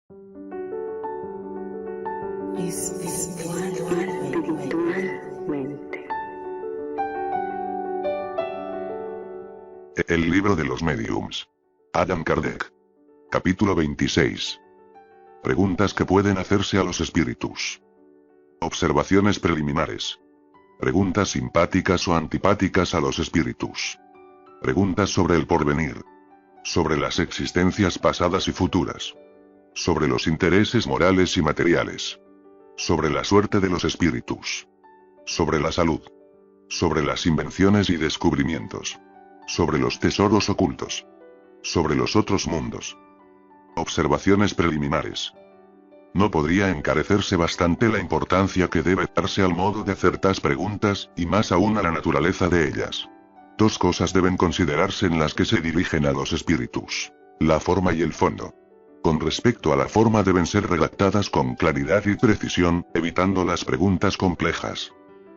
Espiritualmente. El libro de los mediums. Allan Kardec. Capítulo 26. Preguntas que pueden hacerse a los espíritus. Observaciones preliminares. Preguntas simpáticas o antipáticas a los espíritus. Preguntas sobre el porvenir. Sobre las existencias pasadas y futuras. Sobre los intereses morales y materiales. Sobre la suerte de los espíritus. Sobre la salud. Sobre las invenciones y descubrimientos. Sobre los tesoros ocultos. Sobre los otros mundos. Observaciones preliminares. No podría encarecerse bastante la importancia que debe darse al modo de hacer tas preguntas, y más aún a la naturaleza de ellas. Dos cosas deben considerarse en las que se dirigen a los espíritus: la forma y el fondo. Con respecto a la forma deben ser redactadas con claridad y precisión, evitando las preguntas complejas.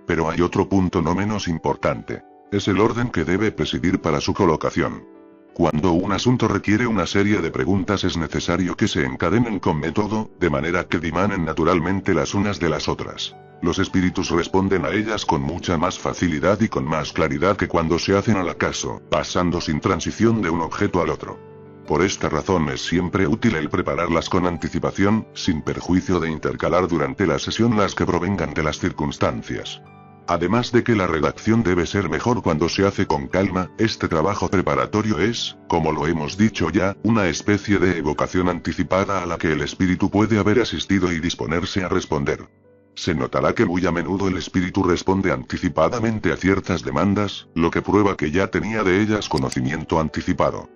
Pero hay otro punto no menos importante. Es el orden que debe presidir para su colocación. Cuando un asunto requiere una serie de preguntas es necesario que se encadenen con método, de manera que dimanen naturalmente las unas de las otras. Los espíritus responden a ellas con mucha más facilidad y con más claridad que cuando se hacen al acaso, pasando sin transición de un objeto al otro. Por esta razón es siempre útil el prepararlas con anticipación, sin perjuicio de intercalar durante la sesión las que provengan de las circunstancias. Además de que la redacción debe ser mejor cuando se hace con calma, este trabajo preparatorio es, como lo hemos dicho ya, una especie de evocación anticipada a la que el espíritu puede haber asistido y disponerse a responder. Se notará que muy a menudo el espíritu responde anticipadamente a ciertas demandas, lo que prueba que ya tenía de ellas conocimiento anticipado.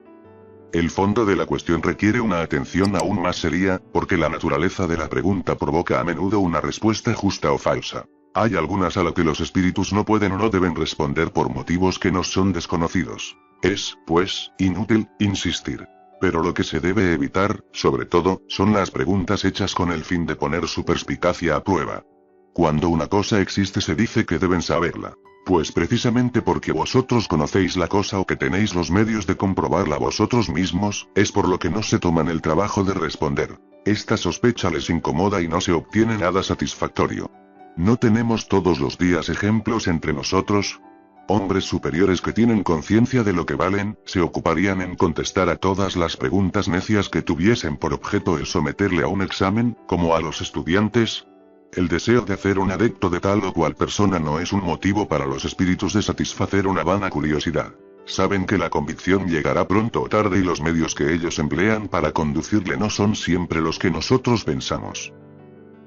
El fondo de la cuestión requiere una atención aún más seria, porque la naturaleza de la pregunta provoca a menudo una respuesta justa o falsa. Hay algunas a las que los espíritus no pueden o no deben responder por motivos que nos son desconocidos. Es, pues, inútil insistir. Pero lo que se debe evitar, sobre todo, son las preguntas hechas con el fin de poner su perspicacia a prueba. Cuando una cosa existe se dice que deben saberla. Pues precisamente porque vosotros conocéis la cosa o que tenéis los medios de comprobarla vosotros mismos, es por lo que no se toman el trabajo de responder. Esta sospecha les incomoda y no se obtiene nada satisfactorio. ¿No tenemos todos los días ejemplos entre nosotros? Hombres superiores que tienen conciencia de lo que valen, se ocuparían en contestar a todas las preguntas necias que tuviesen por objeto el someterle a un examen, como a los estudiantes. El deseo de hacer un adepto de tal o cual persona no es un motivo para los espíritus de satisfacer una vana curiosidad. Saben que la convicción llegará pronto o tarde y los medios que ellos emplean para conducirle no son siempre los que nosotros pensamos.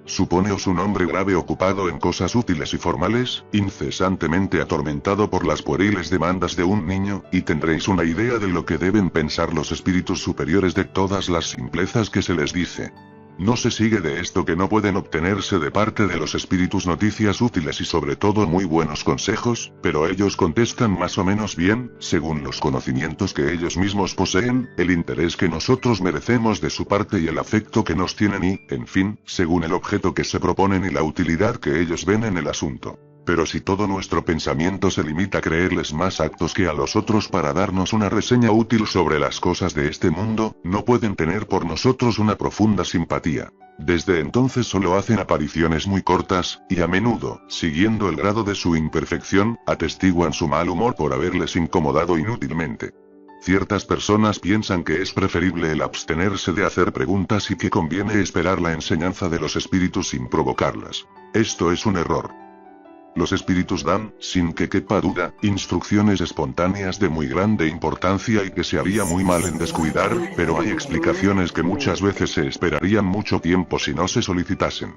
Suponeos un hombre grave ocupado en cosas útiles y formales, incesantemente atormentado por las pueriles demandas de un niño, y tendréis una idea de lo que deben pensar los espíritus superiores de todas las simplezas que se les dice. No se sigue de esto que no pueden obtenerse de parte de los espíritus noticias útiles y sobre todo muy buenos consejos, pero ellos contestan más o menos bien, según los conocimientos que ellos mismos poseen, el interés que nosotros merecemos de su parte y el afecto que nos tienen y, en fin, según el objeto que se proponen y la utilidad que ellos ven en el asunto. Pero si todo nuestro pensamiento se limita a creerles más aptos que a los otros para darnos una reseña útil sobre las cosas de este mundo, no pueden tener por nosotros una profunda simpatía. Desde entonces solo hacen apariciones muy cortas, y a menudo, siguiendo el grado de su imperfección, atestiguan su mal humor por haberles incomodado inútilmente. Ciertas personas piensan que es preferible el abstenerse de hacer preguntas y que conviene esperar la enseñanza de los espíritus sin provocarlas. Esto es un error. Los espíritus dan, sin que quepa duda, instrucciones espontáneas de muy grande importancia y que se haría muy mal en descuidar, pero hay explicaciones que muchas veces se esperarían mucho tiempo si no se solicitasen.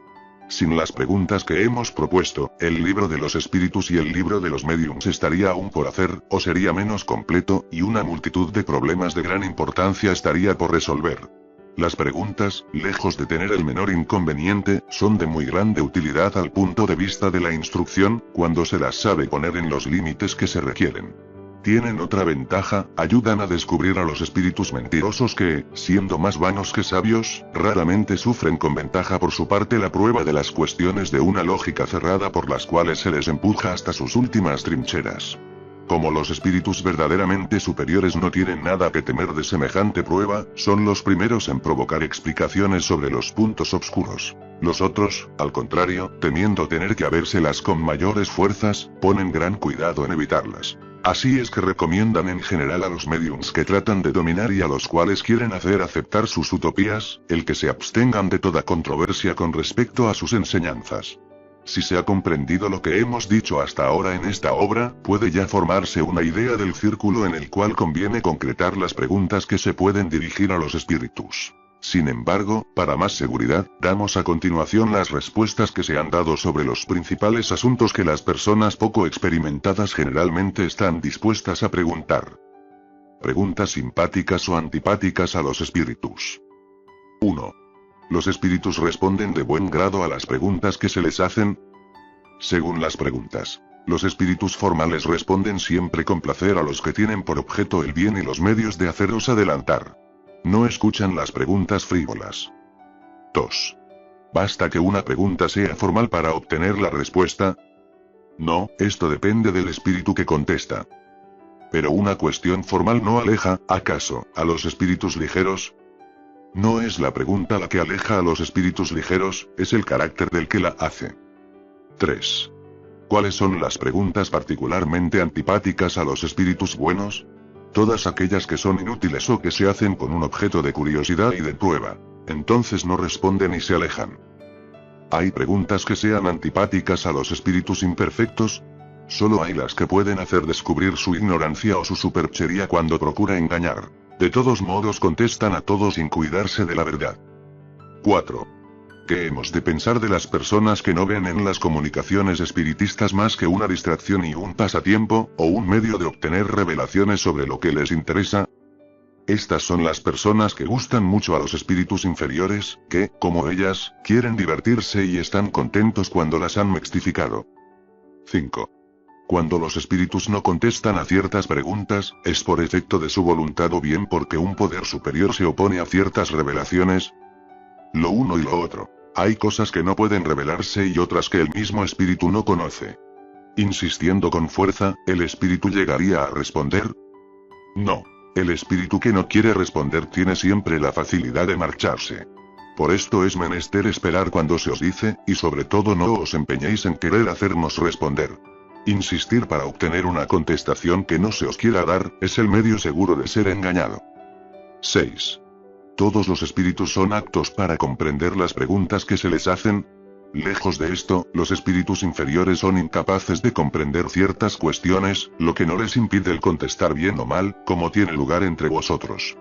Sin las preguntas que hemos propuesto, el libro de los espíritus y el libro de los mediums estaría aún por hacer, o sería menos completo, y una multitud de problemas de gran importancia estaría por resolver. Las preguntas, lejos de tener el menor inconveniente, son de muy grande utilidad al punto de vista de la instrucción, cuando se las sabe poner en los límites que se requieren. Tienen otra ventaja, ayudan a descubrir a los espíritus mentirosos que, siendo más vanos que sabios, raramente sufren con ventaja por su parte la prueba de las cuestiones de una lógica cerrada por las cuales se les empuja hasta sus últimas trincheras. Como los espíritus verdaderamente superiores no tienen nada que temer de semejante prueba, son los primeros en provocar explicaciones sobre los puntos oscuros. Los otros, al contrario, temiendo tener que habérselas con mayores fuerzas, ponen gran cuidado en evitarlas. Así es que recomiendan en general a los médiums que tratan de dominar y a los cuales quieren hacer aceptar sus utopías, el que se abstengan de toda controversia con respecto a sus enseñanzas. Si se ha comprendido lo que hemos dicho hasta ahora en esta obra, puede ya formarse una idea del círculo en el cual conviene concretar las preguntas que se pueden dirigir a los espíritus. Sin embargo, para más seguridad, damos a continuación las respuestas que se han dado sobre los principales asuntos que las personas poco experimentadas generalmente están dispuestas a preguntar. Preguntas simpáticas o antipáticas a los espíritus. 1. ¿Los espíritus responden de buen grado a las preguntas que se les hacen? Según las preguntas, los espíritus formales responden siempre con placer a los que tienen por objeto el bien y los medios de haceros adelantar. No escuchan las preguntas frívolas. 2. ¿Basta que una pregunta sea formal para obtener la respuesta? No, esto depende del espíritu que contesta. Pero una cuestión formal no aleja, ¿acaso, a los espíritus ligeros? No es la pregunta la que aleja a los espíritus ligeros, es el carácter del que la hace. 3. ¿Cuáles son las preguntas particularmente antipáticas a los espíritus buenos? Todas aquellas que son inútiles o que se hacen con un objeto de curiosidad y de prueba. Entonces no responden y se alejan. ¿Hay preguntas que sean antipáticas a los espíritus imperfectos? Solo hay las que pueden hacer descubrir su ignorancia o su superchería cuando procura engañar. De todos modos contestan a todo sin cuidarse de la verdad. 4. ¿Qué hemos de pensar de las personas que no ven en las comunicaciones espiritistas más que una distracción y un pasatiempo, o un medio de obtener revelaciones sobre lo que les interesa? Estas son las personas que gustan mucho a los espíritus inferiores, que, como ellas, quieren divertirse y están contentos cuando las han mextificado. 5. Cuando los espíritus no contestan a ciertas preguntas, es por efecto de su voluntad o bien porque un poder superior se opone a ciertas revelaciones. Lo uno y lo otro. Hay cosas que no pueden revelarse y otras que el mismo espíritu no conoce. Insistiendo con fuerza, ¿el espíritu llegaría a responder? No. El espíritu que no quiere responder tiene siempre la facilidad de marcharse. Por esto es menester esperar cuando se os dice, y sobre todo no os empeñéis en querer hacernos responder. Insistir para obtener una contestación que no se os quiera dar, es el medio seguro de ser engañado. 6. ¿Todos los espíritus son aptos para comprender las preguntas que se les hacen? Lejos de esto, los espíritus inferiores son incapaces de comprender ciertas cuestiones, lo que no les impide el contestar bien o mal, como tiene lugar entre vosotros.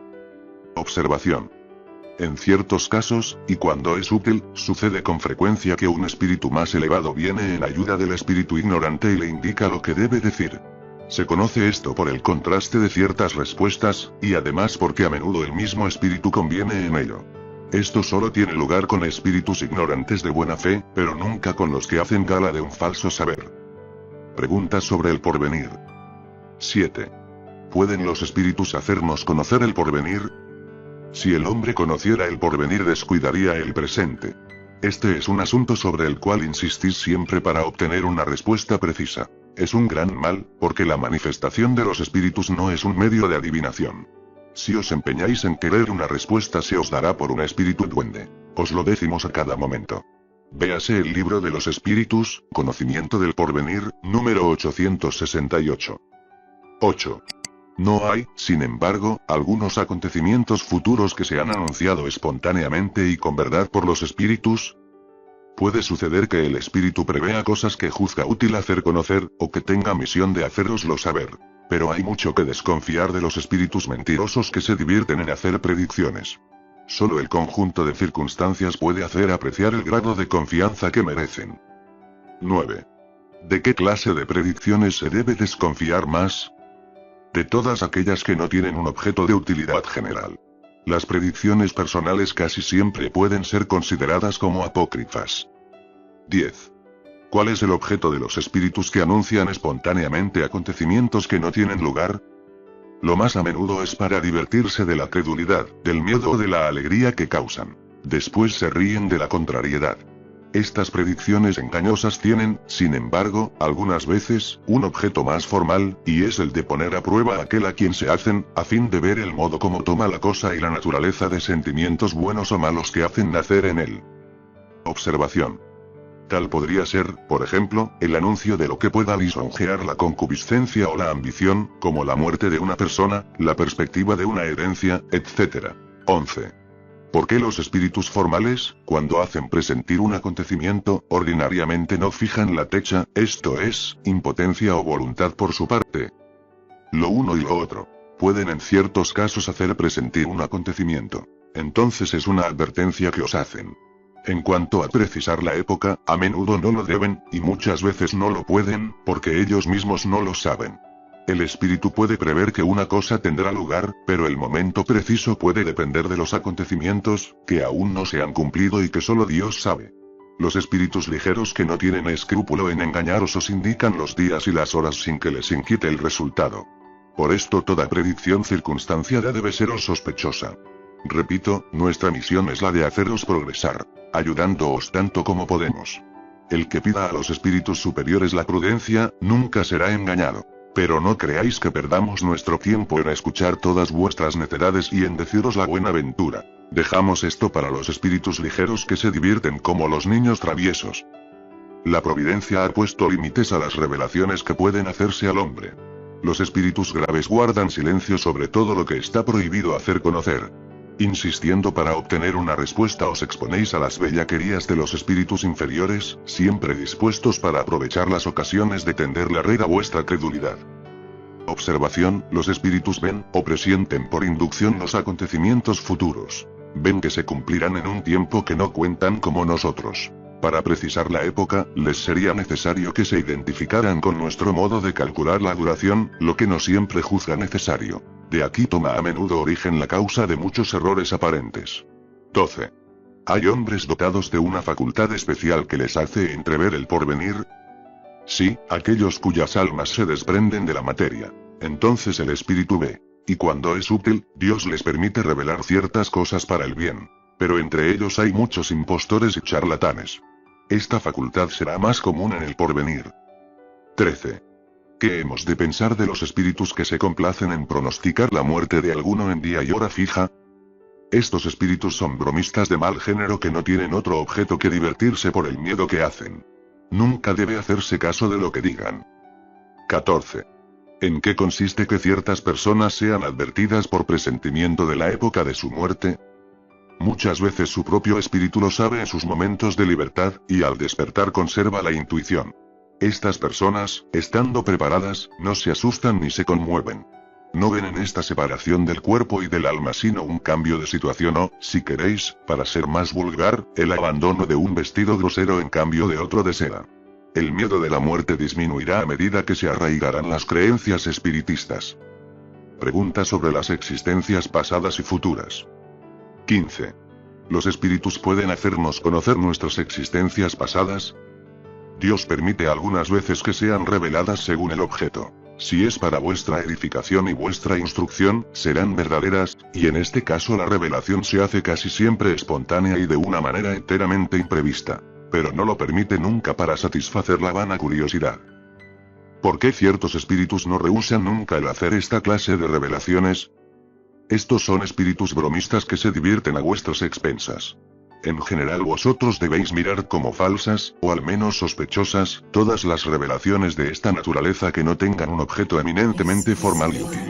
Observación. En ciertos casos, y cuando es útil, sucede con frecuencia que un espíritu más elevado viene en ayuda del espíritu ignorante y le indica lo que debe decir. Se conoce esto por el contraste de ciertas respuestas, y además porque a menudo el mismo espíritu conviene en ello. Esto solo tiene lugar con espíritus ignorantes de buena fe, pero nunca con los que hacen gala de un falso saber. Preguntas sobre el porvenir. 7. ¿Pueden los espíritus hacernos conocer el porvenir? Si el hombre conociera el porvenir descuidaría el presente. Este es un asunto sobre el cual insistís siempre para obtener una respuesta precisa. Es un gran mal, porque la manifestación de los espíritus no es un medio de adivinación. Si os empeñáis en querer una respuesta se os dará por un espíritu duende. Os lo decimos a cada momento. Véase el libro de los espíritus, Conocimiento del Porvenir, número 868. 8. No hay, sin embargo, algunos acontecimientos futuros que se han anunciado espontáneamente y con verdad por los espíritus. Puede suceder que el espíritu prevea cosas que juzga útil hacer conocer, o que tenga misión de haceroslo saber. Pero hay mucho que desconfiar de los espíritus mentirosos que se divierten en hacer predicciones. Solo el conjunto de circunstancias puede hacer apreciar el grado de confianza que merecen. 9. ¿De qué clase de predicciones se debe desconfiar más? De todas aquellas que no tienen un objeto de utilidad general. Las predicciones personales casi siempre pueden ser consideradas como apócrifas. 10. ¿Cuál es el objeto de los espíritus que anuncian espontáneamente acontecimientos que no tienen lugar? Lo más a menudo es para divertirse de la credulidad, del miedo o de la alegría que causan. Después se ríen de la contrariedad. Estas predicciones engañosas tienen, sin embargo, algunas veces, un objeto más formal, y es el de poner a prueba a aquel a quien se hacen, a fin de ver el modo como toma la cosa y la naturaleza de sentimientos buenos o malos que hacen nacer en él. Observación. Tal podría ser, por ejemplo, el anuncio de lo que pueda lisonjear la concupiscencia o la ambición, como la muerte de una persona, la perspectiva de una herencia, etc. 11. ¿Por qué los espíritus formales, cuando hacen presentir un acontecimiento, ordinariamente no fijan la techa, esto es, impotencia o voluntad por su parte? Lo uno y lo otro. Pueden en ciertos casos hacer presentir un acontecimiento. Entonces es una advertencia que os hacen. En cuanto a precisar la época, a menudo no lo deben, y muchas veces no lo pueden, porque ellos mismos no lo saben. El espíritu puede prever que una cosa tendrá lugar, pero el momento preciso puede depender de los acontecimientos, que aún no se han cumplido y que solo Dios sabe. Los espíritus ligeros que no tienen escrúpulo en engañaros os indican los días y las horas sin que les inquiete el resultado. Por esto toda predicción circunstanciada debe seros sospechosa. Repito, nuestra misión es la de haceros progresar, ayudándoos tanto como podemos. El que pida a los espíritus superiores la prudencia, nunca será engañado. Pero no creáis que perdamos nuestro tiempo en escuchar todas vuestras necedades y en deciros la buena ventura. Dejamos esto para los espíritus ligeros que se divierten como los niños traviesos. La providencia ha puesto límites a las revelaciones que pueden hacerse al hombre. Los espíritus graves guardan silencio sobre todo lo que está prohibido hacer conocer. Insistiendo para obtener una respuesta os exponéis a las bellaquerías de los espíritus inferiores, siempre dispuestos para aprovechar las ocasiones de tender la red a vuestra credulidad. Observación, los espíritus ven, o presienten por inducción los acontecimientos futuros. Ven que se cumplirán en un tiempo que no cuentan como nosotros. Para precisar la época, les sería necesario que se identificaran con nuestro modo de calcular la duración, lo que no siempre juzga necesario. De aquí toma a menudo origen la causa de muchos errores aparentes. 12. ¿Hay hombres dotados de una facultad especial que les hace entrever el porvenir? Sí, aquellos cuyas almas se desprenden de la materia. Entonces el espíritu ve. Y cuando es útil, Dios les permite revelar ciertas cosas para el bien. Pero entre ellos hay muchos impostores y charlatanes. Esta facultad será más común en el porvenir. 13. ¿Qué hemos de pensar de los espíritus que se complacen en pronosticar la muerte de alguno en día y hora fija? Estos espíritus son bromistas de mal género que no tienen otro objeto que divertirse por el miedo que hacen. Nunca debe hacerse caso de lo que digan. 14. ¿En qué consiste que ciertas personas sean advertidas por presentimiento de la época de su muerte? Muchas veces su propio espíritu lo sabe en sus momentos de libertad, y al despertar conserva la intuición. Estas personas, estando preparadas, no se asustan ni se conmueven. No ven en esta separación del cuerpo y del alma sino un cambio de situación o, si queréis, para ser más vulgar, el abandono de un vestido grosero en cambio de otro de seda. El miedo de la muerte disminuirá a medida que se arraigarán las creencias espiritistas. Pregunta sobre las existencias pasadas y futuras. 15. ¿Los espíritus pueden hacernos conocer nuestras existencias pasadas? Dios permite algunas veces que sean reveladas según el objeto. Si es para vuestra edificación y vuestra instrucción, serán verdaderas, y en este caso la revelación se hace casi siempre espontánea y de una manera enteramente imprevista. Pero no lo permite nunca para satisfacer la vana curiosidad. ¿Por qué ciertos espíritus no rehúsan nunca el hacer esta clase de revelaciones? Estos son espíritus bromistas que se divierten a vuestras expensas. En general vosotros debéis mirar como falsas, o al menos sospechosas, todas las revelaciones de esta naturaleza que no tengan un objeto eminentemente formal y útil.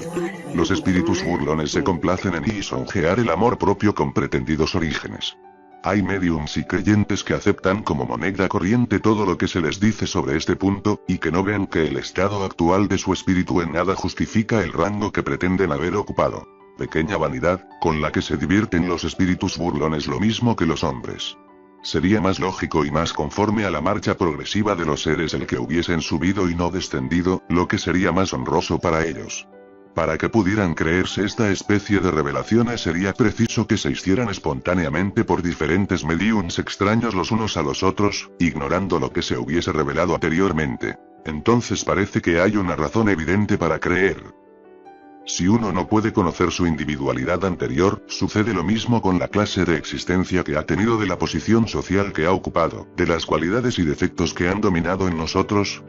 Los espíritus burlones se complacen en lisonjear el amor propio con pretendidos orígenes. Hay médiums y creyentes que aceptan como moneda corriente todo lo que se les dice sobre este punto, y que no ven que el estado actual de su espíritu en nada justifica el rango que pretenden haber ocupado. Pequeña vanidad, con la que se divierten los espíritus burlones lo mismo que los hombres. Sería más lógico y más conforme a la marcha progresiva de los seres el que hubiesen subido y no descendido, lo que sería más honroso para ellos. Para que pudieran creerse esta especie de revelaciones sería preciso que se hicieran espontáneamente por diferentes mediums extraños los unos a los otros, ignorando lo que se hubiese revelado anteriormente. Entonces parece que hay una razón evidente para creer. Si uno no puede conocer su individualidad anterior, sucede lo mismo con la clase de existencia que ha tenido, de la posición social que ha ocupado, de las cualidades y defectos que han dominado en nosotros.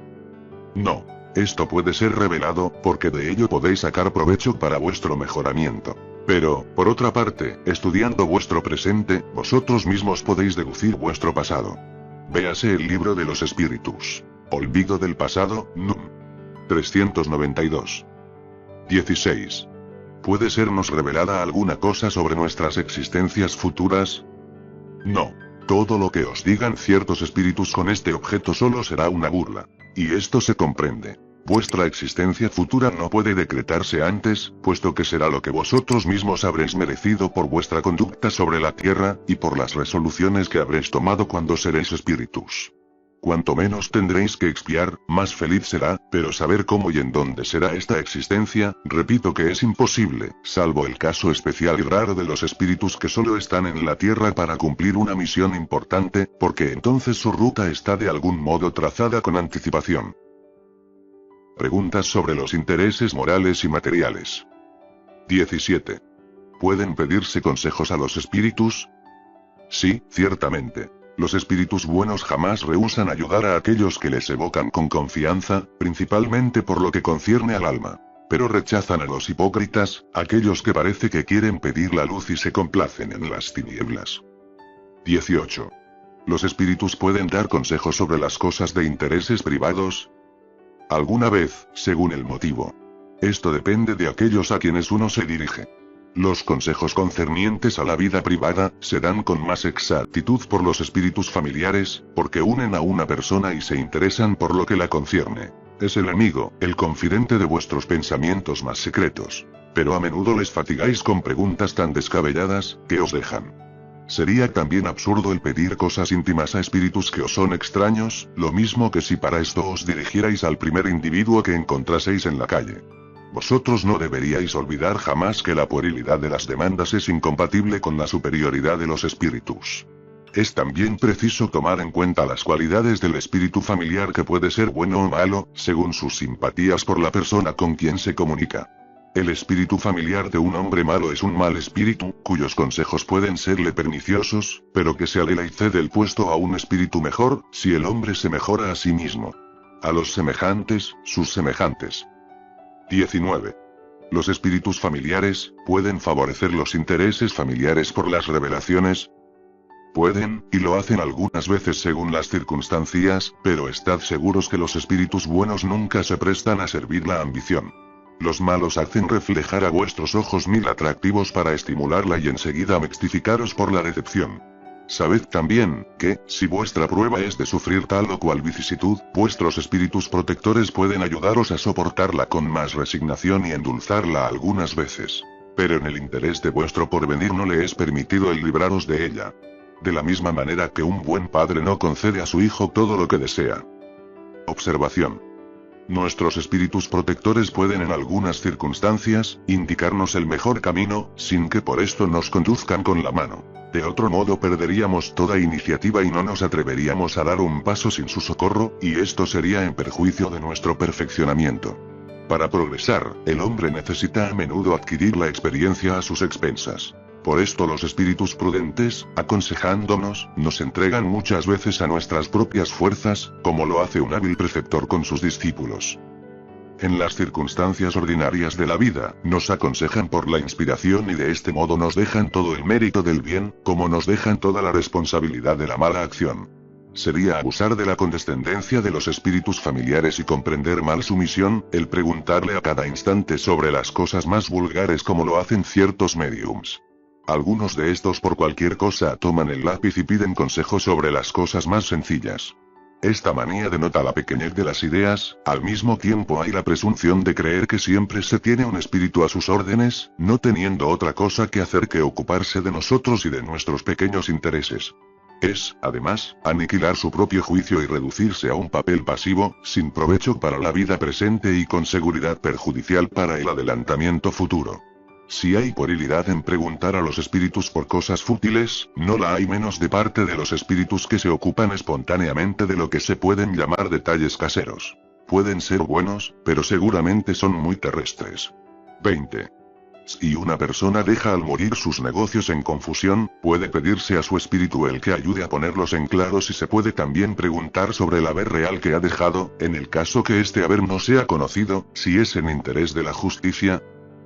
No. Esto puede ser revelado, porque de ello podéis sacar provecho para vuestro mejoramiento. Pero, por otra parte, estudiando vuestro presente, vosotros mismos podéis deducir vuestro pasado. Véase el libro de los espíritus. Olvido del pasado, Núm. 392. 16. ¿Puede sernos revelada alguna cosa sobre nuestras existencias futuras? No. Todo lo que os digan ciertos espíritus con este objeto solo será una burla. Y esto se comprende. Vuestra existencia futura no puede decretarse antes, puesto que será lo que vosotros mismos habréis merecido por vuestra conducta sobre la tierra, y por las resoluciones que habréis tomado cuando seréis espíritus. Cuanto menos tendréis que expiar, más feliz será, pero saber cómo y en dónde será esta existencia, repito que es imposible, salvo el caso especial y raro de los espíritus que solo están en la tierra para cumplir una misión importante, porque entonces su ruta está de algún modo trazada con anticipación. Preguntas sobre los intereses morales y materiales. 17. ¿Pueden pedirse consejos a los espíritus? Sí, ciertamente. Los espíritus buenos jamás rehúsan ayudar a aquellos que les evocan con confianza, principalmente por lo que concierne al alma. Pero rechazan a los hipócritas, aquellos que parece que quieren pedir la luz y se complacen en las tinieblas. 18. ¿Los espíritus pueden dar consejos sobre las cosas de intereses privados? Alguna vez, según el motivo. Esto depende de aquellos a quienes uno se dirige. Los consejos concernientes a la vida privada, se dan con más exactitud por los espíritus familiares, porque unen a una persona y se interesan por lo que la concierne. Es el amigo, el confidente de vuestros pensamientos más secretos. Pero a menudo les fatigáis con preguntas tan descabelladas, que os dejan. Sería también absurdo el pedir cosas íntimas a espíritus que os son extraños, lo mismo que si para esto os dirigierais al primer individuo que encontraseis en la calle. Vosotros no deberíais olvidar jamás que la puerilidad de las demandas es incompatible con la superioridad de los espíritus. Es también preciso tomar en cuenta las cualidades del espíritu familiar, que puede ser bueno o malo, según sus simpatías por la persona con quien se comunica. El espíritu familiar de un hombre malo es un mal espíritu, cuyos consejos pueden serle perniciosos, pero que se alela y cede el puesto a un espíritu mejor, si el hombre se mejora a sí mismo. A los semejantes, sus semejantes. 19. ¿Los espíritus familiares pueden favorecer los intereses familiares por las revelaciones? Pueden, y lo hacen algunas veces según las circunstancias, pero estad seguros que los espíritus buenos nunca se prestan a servir la ambición. Los malos hacen reflejar a vuestros ojos mil atractivos para estimularla y enseguida mextificaros por la decepción. Sabed también, que, si vuestra prueba es de sufrir tal o cual vicisitud, vuestros espíritus protectores pueden ayudaros a soportarla con más resignación y endulzarla algunas veces. Pero en el interés de vuestro porvenir no le es permitido el libraros de ella. De la misma manera que un buen padre no concede a su hijo todo lo que desea. Observación. Nuestros espíritus protectores pueden en algunas circunstancias, indicarnos el mejor camino, sin que por esto nos conduzcan con la mano. De otro modo perderíamos toda iniciativa y no nos atreveríamos a dar un paso sin su socorro, y esto sería en perjuicio de nuestro perfeccionamiento. Para progresar, el hombre necesita a menudo adquirir la experiencia a sus expensas. Por esto los espíritus prudentes, aconsejándonos, nos entregan muchas veces a nuestras propias fuerzas, como lo hace un hábil preceptor con sus discípulos. En las circunstancias ordinarias de la vida, nos aconsejan por la inspiración y de este modo nos dejan todo el mérito del bien, como nos dejan toda la responsabilidad de la mala acción. Sería abusar de la condescendencia de los espíritus familiares y comprender mal su misión, el preguntarle a cada instante sobre las cosas más vulgares como lo hacen ciertos médiums. Algunos de estos por cualquier cosa toman el lápiz y piden consejo sobre las cosas más sencillas. Esta manía denota la pequeñez de las ideas, al mismo tiempo hay la presunción de creer que siempre se tiene un espíritu a sus órdenes, no teniendo otra cosa que hacer que ocuparse de nosotros y de nuestros pequeños intereses. Es, además, aniquilar su propio juicio y reducirse a un papel pasivo, sin provecho para la vida presente y con seguridad perjudicial para el adelantamiento futuro. Si hay puerilidad en preguntar a los espíritus por cosas fútiles, no la hay menos de parte de los espíritus que se ocupan espontáneamente de lo que se pueden llamar detalles caseros. Pueden ser buenos, pero seguramente son muy terrestres. 20. Si una persona deja al morir sus negocios en confusión, puede pedirse a su espíritu el que ayude a ponerlos en claro, y se puede también preguntar sobre el haber real que ha dejado, en el caso que este haber no sea conocido, si es en interés de la justicia.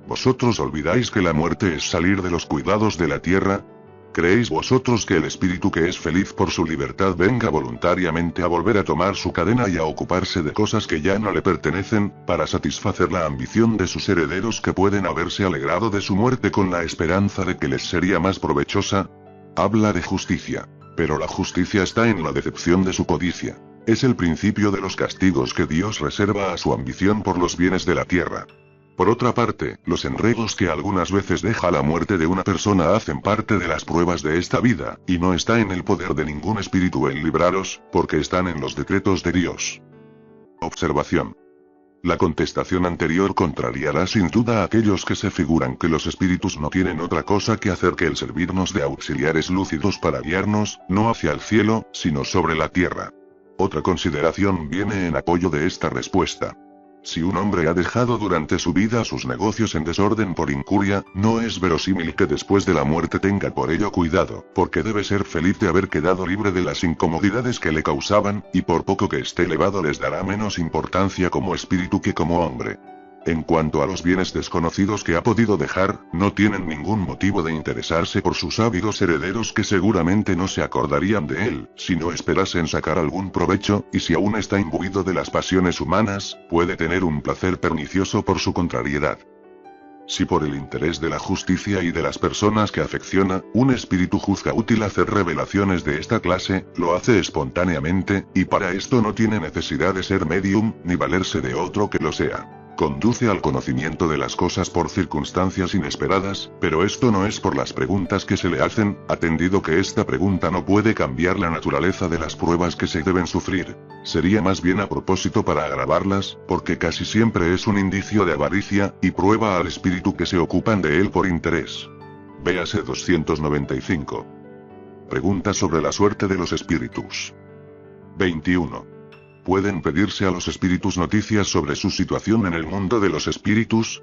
¿Vosotros olvidáis que la muerte es salir de los cuidados de la tierra? ¿Creéis vosotros que el espíritu que es feliz por su libertad venga voluntariamente a volver a tomar su cadena y a ocuparse de cosas que ya no le pertenecen, para satisfacer la ambición de sus herederos que pueden haberse alegrado de su muerte con la esperanza de que les sería más provechosa? Habla de justicia. Pero la justicia está en la decepción de su codicia. Es el principio de los castigos que Dios reserva a su ambición por los bienes de la tierra. Por otra parte, los enredos que algunas veces deja la muerte de una persona hacen parte de las pruebas de esta vida, y no está en el poder de ningún espíritu el libraros, porque están en los decretos de Dios. Observación. La contestación anterior contrariará sin duda a aquellos que se figuran que los espíritus no tienen otra cosa que hacer que el servirnos de auxiliares lúcidos para guiarnos, no hacia el cielo, sino sobre la tierra. Otra consideración viene en apoyo de esta respuesta. Si un hombre ha dejado durante su vida sus negocios en desorden por incuria, no es verosímil que después de la muerte tenga por ello cuidado, porque debe ser feliz de haber quedado libre de las incomodidades que le causaban, y por poco que esté elevado les dará menos importancia como espíritu que como hombre. En cuanto a los bienes desconocidos que ha podido dejar, no tienen ningún motivo de interesarse por sus ávidos herederos que seguramente no se acordarían de él, si no esperasen sacar algún provecho, y si aún está imbuido de las pasiones humanas, puede tener un placer pernicioso por su contrariedad. Si por el interés de la justicia y de las personas que afecciona, un espíritu juzga útil hacer revelaciones de esta clase, lo hace espontáneamente, y para esto no tiene necesidad de ser medium, ni valerse de otro que lo sea. Conduce al conocimiento de las cosas por circunstancias inesperadas, pero esto no es por las preguntas que se le hacen, atendido que esta pregunta no puede cambiar la naturaleza de las pruebas que se deben sufrir. Sería más bien a propósito para agravarlas, porque casi siempre es un indicio de avaricia, y prueba al espíritu que se ocupan de él por interés. Véase 295. Pregunta sobre la suerte de los espíritus. 21. ¿Pueden pedirse a los espíritus noticias sobre su situación en el mundo de los espíritus?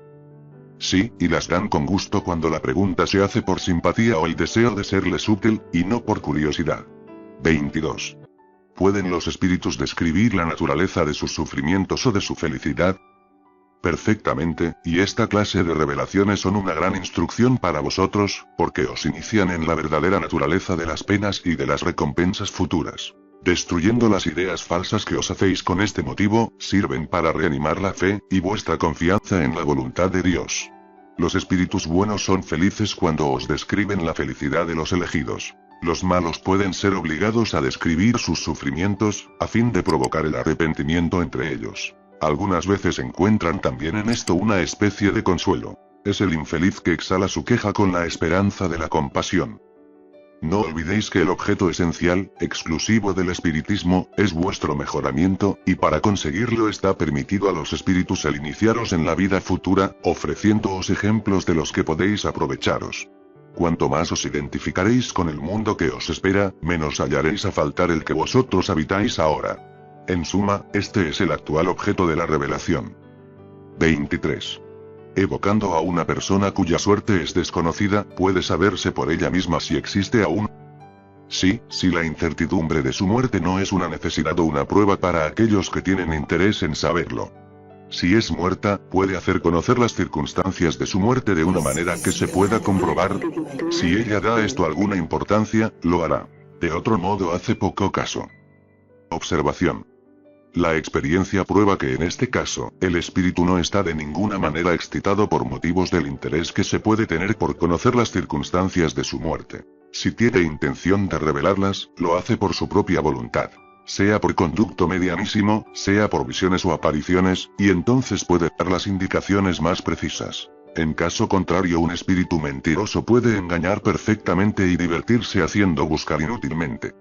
Sí, y las dan con gusto cuando la pregunta se hace por simpatía o el deseo de serles útil, y no por curiosidad. 22. ¿Pueden los espíritus describir la naturaleza de sus sufrimientos o de su felicidad? Perfectamente, y esta clase de revelaciones son una gran instrucción para vosotros, porque os inician en la verdadera naturaleza de las penas y de las recompensas futuras. Destruyendo las ideas falsas que os hacéis con este motivo, sirven para reanimar la fe, y vuestra confianza en la voluntad de Dios. Los espíritus buenos son felices cuando os describen la felicidad de los elegidos. Los malos pueden ser obligados a describir sus sufrimientos, a fin de provocar el arrepentimiento entre ellos. Algunas veces encuentran también en esto una especie de consuelo. Es el infeliz que exhala su queja con la esperanza de la compasión. No olvidéis que el objeto esencial, exclusivo del espiritismo, es vuestro mejoramiento, y para conseguirlo está permitido a los espíritus el iniciaros en la vida futura, ofreciéndoos ejemplos de los que podéis aprovecharos. Cuanto más os identificaréis con el mundo que os espera, menos hallaréis a faltar el que vosotros habitáis ahora. En suma, este es el actual objeto de la revelación. 23. Evocando a una persona cuya suerte es desconocida, ¿puede saberse por ella misma si existe aún? Sí, si la incertidumbre de su muerte no es una necesidad o una prueba para aquellos que tienen interés en saberlo. Si es muerta, puede hacer conocer las circunstancias de su muerte de una manera que se pueda comprobar. Si ella da esto alguna importancia, lo hará. De otro modo hace poco caso. Observación. La experiencia prueba que en este caso, el espíritu no está de ninguna manera excitado por motivos del interés que se puede tener por conocer las circunstancias de su muerte. Si tiene intención de revelarlas, lo hace por su propia voluntad. Sea por conducto medianísimo, sea por visiones o apariciones, y entonces puede dar las indicaciones más precisas. En caso contrario, un espíritu mentiroso puede engañar perfectamente y divertirse haciendo buscar inútilmente.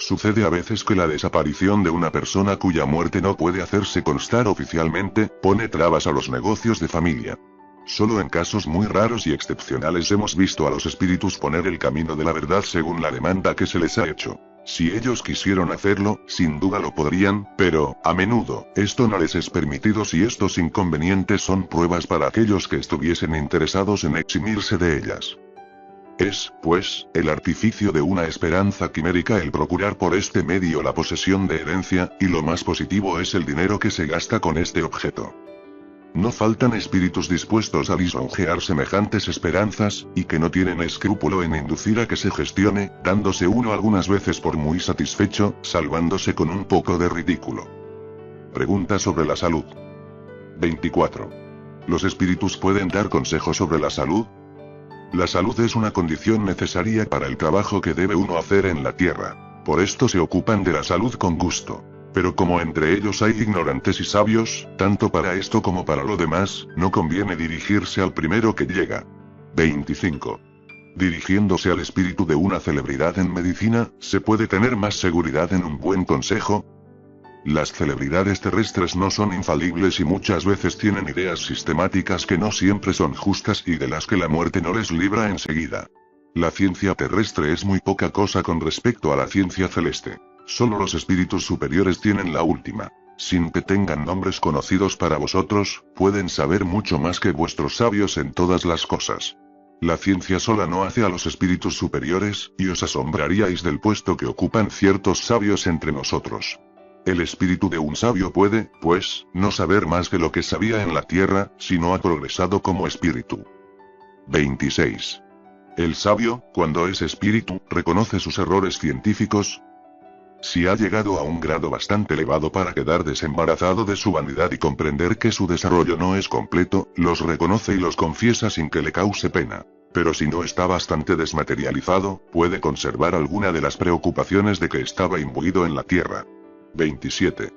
Sucede a veces que la desaparición de una persona cuya muerte no puede hacerse constar oficialmente, pone trabas a los negocios de familia. Solo en casos muy raros y excepcionales hemos visto a los espíritus poner el camino de la verdad según la demanda que se les ha hecho. Si ellos quisieron hacerlo, sin duda lo podrían, pero, a menudo, esto no les es permitido si estos inconvenientes son pruebas para aquellos que estuviesen interesados en eximirse de ellas. Es, pues, el artificio de una esperanza quimérica el procurar por este medio la posesión de herencia, y lo más positivo es el dinero que se gasta con este objeto. No faltan espíritus dispuestos a lisonjear semejantes esperanzas, y que no tienen escrúpulo en inducir a que se gestione, dándose uno algunas veces por muy satisfecho, salvándose con un poco de ridículo. Pregunta sobre la salud. 24. ¿Los espíritus pueden dar consejo sobre la salud? La salud es una condición necesaria para el trabajo que debe uno hacer en la tierra. Por esto se ocupan de la salud con gusto. Pero como entre ellos hay ignorantes y sabios, tanto para esto como para lo demás, no conviene dirigirse al primero que llega. 25. Dirigiéndose al espíritu de una celebridad en medicina, ¿se puede tener más seguridad en un buen consejo? Las celebridades terrestres no son infalibles y muchas veces tienen ideas sistemáticas que no siempre son justas y de las que la muerte no les libra enseguida. La ciencia terrestre es muy poca cosa con respecto a la ciencia celeste. Solo los espíritus superiores tienen la última. Sin que tengan nombres conocidos para vosotros, pueden saber mucho más que vuestros sabios en todas las cosas. La ciencia sola no hace a los espíritus superiores, y os asombraríais del puesto que ocupan ciertos sabios entre nosotros. El espíritu de un sabio puede, pues, no saber más que lo que sabía en la tierra, si no ha progresado como espíritu. 26. El sabio, cuando es espíritu, reconoce sus errores científicos. Si ha llegado a un grado bastante elevado para quedar desembarazado de su vanidad y comprender que su desarrollo no es completo, los reconoce y los confiesa sin que le cause pena. Pero si no está bastante desmaterializado, puede conservar alguna de las preocupaciones de que estaba imbuido en la tierra. 27.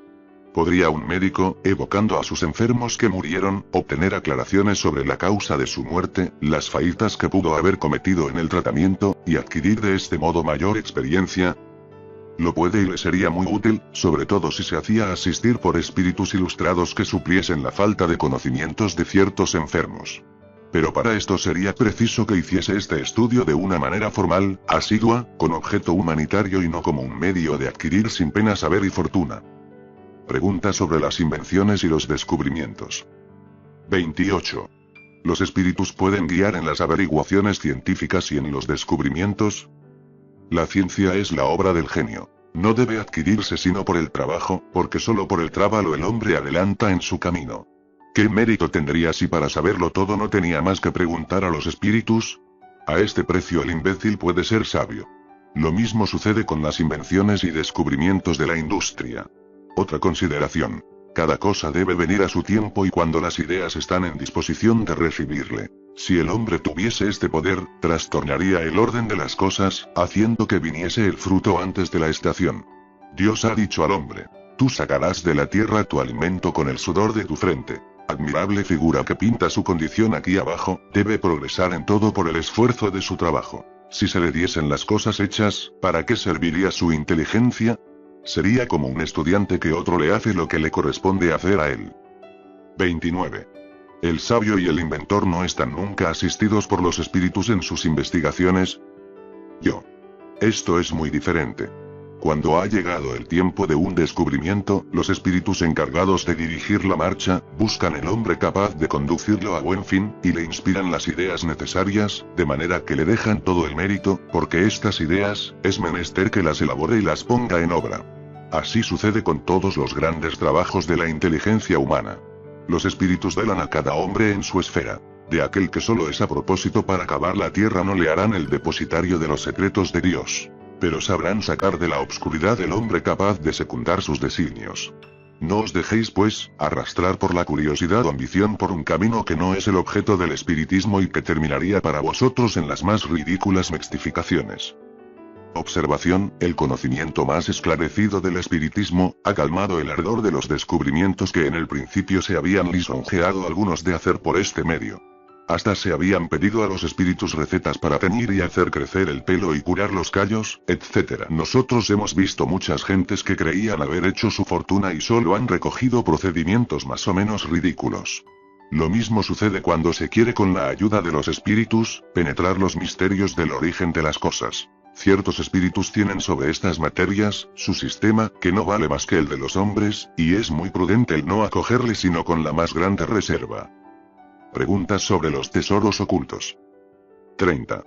¿Podría un médico, evocando a sus enfermos que murieron, obtener aclaraciones sobre la causa de su muerte, las faltas que pudo haber cometido en el tratamiento, y adquirir de este modo mayor experiencia? Lo puede y le sería muy útil, sobre todo si se hacía asistir por espíritus ilustrados que supliesen la falta de conocimientos de ciertos enfermos. Pero para esto sería preciso que hiciese este estudio de una manera formal, asidua, con objeto humanitario y no como un medio de adquirir sin pena saber y fortuna. Pregunta sobre las invenciones y los descubrimientos. 28. ¿Los espíritus pueden guiar en las averiguaciones científicas y en los descubrimientos? La ciencia es la obra del genio. No debe adquirirse sino por el trabajo, porque solo por el trabajo el hombre adelanta en su camino. ¿Qué mérito tendría si para saberlo todo no tenía más que preguntar a los espíritus? A este precio el imbécil puede ser sabio. Lo mismo sucede con las invenciones y descubrimientos de la industria. Otra consideración. Cada cosa debe venir a su tiempo y cuando las ideas están en disposición de recibirle. Si el hombre tuviese este poder, trastornaría el orden de las cosas, haciendo que viniese el fruto antes de la estación. Dios ha dicho al hombre: tú sacarás de la tierra tu alimento con el sudor de tu frente. Admirable figura que pinta su condición aquí abajo, debe progresar en todo por el esfuerzo de su trabajo. Si se le diesen las cosas hechas, ¿para qué serviría su inteligencia? Sería como un estudiante que otro le hace lo que le corresponde hacer a él. 29. El sabio y el inventor no están nunca asistidos por los espíritus en sus investigaciones. Esto es muy diferente. Cuando ha llegado el tiempo de un descubrimiento, los espíritus encargados de dirigir la marcha, buscan el hombre capaz de conducirlo a buen fin, y le inspiran las ideas necesarias, de manera que le dejan todo el mérito, porque estas ideas, es menester que las elabore y las ponga en obra. Así sucede con todos los grandes trabajos de la inteligencia humana. Los espíritus velan a cada hombre en su esfera. De aquel que solo es a propósito para cavar la tierra no le harán el depositario de los secretos de Dios. Pero sabrán sacar de la obscuridad el hombre capaz de secundar sus designios. No os dejéis, pues, arrastrar por la curiosidad o ambición por un camino que no es el objeto del espiritismo y que terminaría para vosotros en las más ridículas mextificaciones. Observación: el conocimiento más esclarecido del espiritismo, ha calmado el ardor de los descubrimientos que en el principio se habían lisonjeado algunos de hacer por este medio. Hasta se habían pedido a los espíritus recetas para teñir y hacer crecer el pelo y curar los callos, etc. Nosotros hemos visto muchas gentes que creían haber hecho su fortuna y solo han recogido procedimientos más o menos ridículos. Lo mismo sucede cuando se quiere con la ayuda de los espíritus, penetrar los misterios del origen de las cosas. Ciertos espíritus tienen sobre estas materias, su sistema, que no vale más que el de los hombres, y es muy prudente el no acogerle sino con la más grande reserva. Preguntas sobre los tesoros ocultos. 30.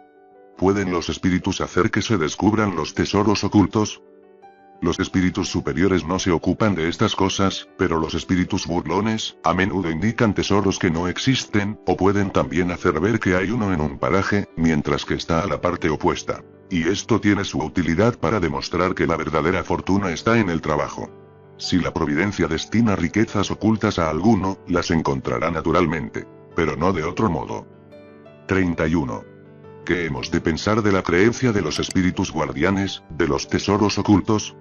¿Pueden los espíritus hacer que se descubran los tesoros ocultos? Los espíritus superiores no se ocupan de estas cosas, pero los espíritus burlones, a menudo indican tesoros que no existen, o pueden también hacer ver que hay uno en un paraje, mientras que está a la parte opuesta. Y esto tiene su utilidad para demostrar que la verdadera fortuna está en el trabajo. Si la providencia destina riquezas ocultas a alguno, las encontrará naturalmente. Pero no de otro modo. 31. ¿Qué hemos de pensar de la creencia de los espíritus guardianes, de los tesoros ocultos?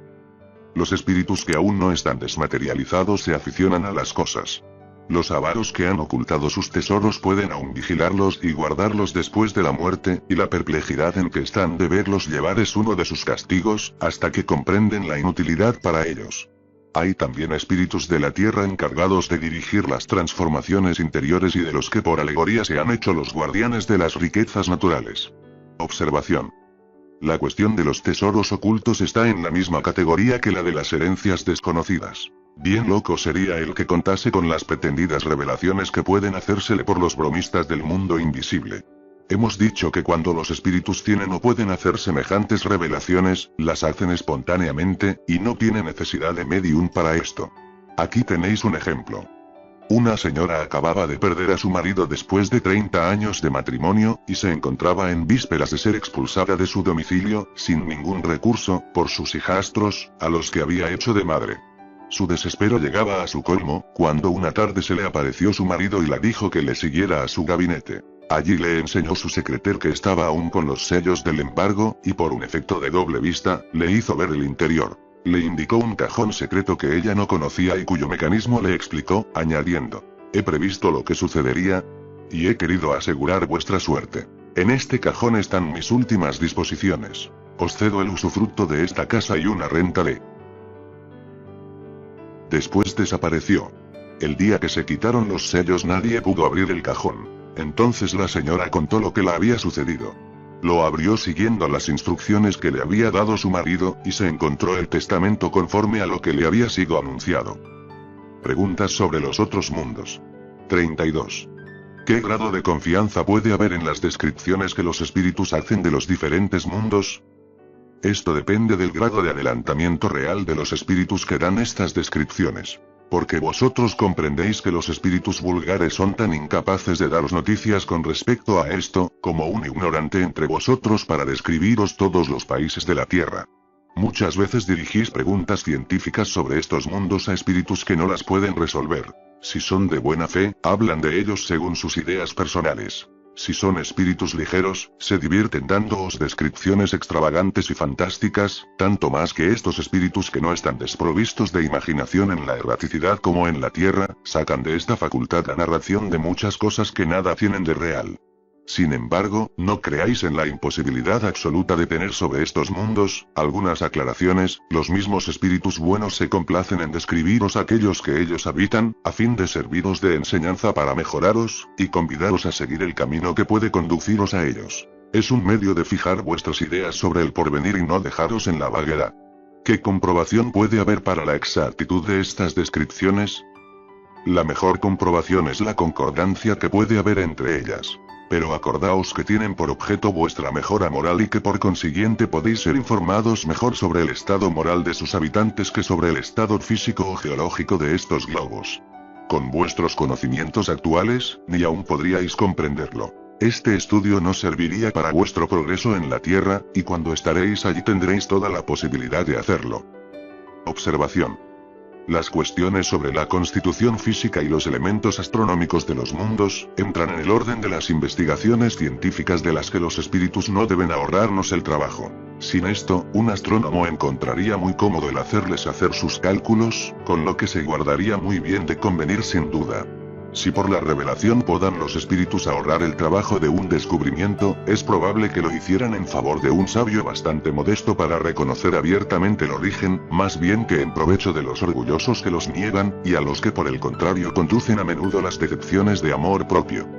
Los espíritus que aún no están desmaterializados se aficionan a las cosas. Los avaros que han ocultado sus tesoros pueden aún vigilarlos y guardarlos después de la muerte, y la perplejidad en que están de verlos llevar es uno de sus castigos, hasta que comprenden la inutilidad para ellos. Hay también espíritus de la tierra encargados de dirigir las transformaciones interiores y de los que por alegoría se han hecho los guardianes de las riquezas naturales. Observación. La cuestión de los tesoros ocultos está en la misma categoría que la de las herencias desconocidas. Bien loco sería el que contase con las pretendidas revelaciones que pueden hacérsele por los bromistas del mundo invisible. Hemos dicho que cuando los espíritus tienen o pueden hacer semejantes revelaciones, las hacen espontáneamente, y no tiene necesidad de medium para esto. Aquí tenéis un ejemplo. Una señora acababa de perder a su marido después de 30 años de matrimonio, y se encontraba en vísperas de ser expulsada de su domicilio, sin ningún recurso, por sus hijastros, a los que había hecho de madre. Su desespero llegaba a su colmo, cuando una tarde se le apareció su marido y la dijo que le siguiera a su gabinete. Allí le enseñó su secreter que estaba aún con los sellos del embargo, y por un efecto de doble vista, le hizo ver el interior. Le indicó un cajón secreto que ella no conocía y cuyo mecanismo le explicó, añadiendo: he previsto lo que sucedería, y he querido asegurar vuestra suerte. En este cajón están mis últimas disposiciones. Os cedo el usufructo de esta casa y una renta de... Después desapareció. El día que se quitaron los sellos nadie pudo abrir el cajón. Entonces la señora contó lo que le había sucedido. Lo abrió siguiendo las instrucciones que le había dado su marido, y se encontró el testamento conforme a lo que le había sido anunciado. Preguntas sobre los otros mundos. 32. ¿Qué grado de confianza puede haber en las descripciones que los espíritus hacen de los diferentes mundos? Esto depende del grado de adelantamiento real de los espíritus que dan estas descripciones. Porque vosotros comprendéis que los espíritus vulgares son tan incapaces de daros noticias con respecto a esto, como un ignorante entre vosotros para describiros todos los países de la tierra. Muchas veces dirigís preguntas científicas sobre estos mundos a espíritus que no las pueden resolver. Si son de buena fe, hablan de ellos según sus ideas personales. Si son espíritus ligeros, se divierten dándoos descripciones extravagantes y fantásticas, tanto más que estos espíritus que no están desprovistos de imaginación en la erraticidad como en la tierra, sacan de esta facultad la narración de muchas cosas que nada tienen de real. Sin embargo, no creáis en la imposibilidad absoluta de tener sobre estos mundos algunas aclaraciones. Los mismos espíritus buenos se complacen en describiros aquellos que ellos habitan, a fin de serviros de enseñanza para mejoraros, y convidaros a seguir el camino que puede conduciros a ellos. Es un medio de fijar vuestras ideas sobre el porvenir y no dejaros en la vaguedad. ¿Qué comprobación puede haber para la exactitud de estas descripciones? La mejor comprobación es la concordancia que puede haber entre ellas. Pero acordaos que tienen por objeto vuestra mejora moral y que por consiguiente podéis ser informados mejor sobre el estado moral de sus habitantes que sobre el estado físico o geológico de estos globos. Con vuestros conocimientos actuales, ni aún podríais comprenderlo. Este estudio no serviría para vuestro progreso en la Tierra, y cuando estaréis allí tendréis toda la posibilidad de hacerlo. Observación. Las cuestiones sobre la constitución física y los elementos astronómicos de los mundos, entran en el orden de las investigaciones científicas de las que los espíritus no deben ahorrarnos el trabajo. Sin esto, un astrónomo encontraría muy cómodo el hacerles hacer sus cálculos, con lo que se guardaría muy bien de convenir sin duda. Si por la revelación puedan los espíritus ahorrar el trabajo de un descubrimiento, es probable que lo hicieran en favor de un sabio bastante modesto para reconocer abiertamente el origen, más bien que en provecho de los orgullosos que los niegan, y a los que por el contrario conducen a menudo las decepciones de amor propio.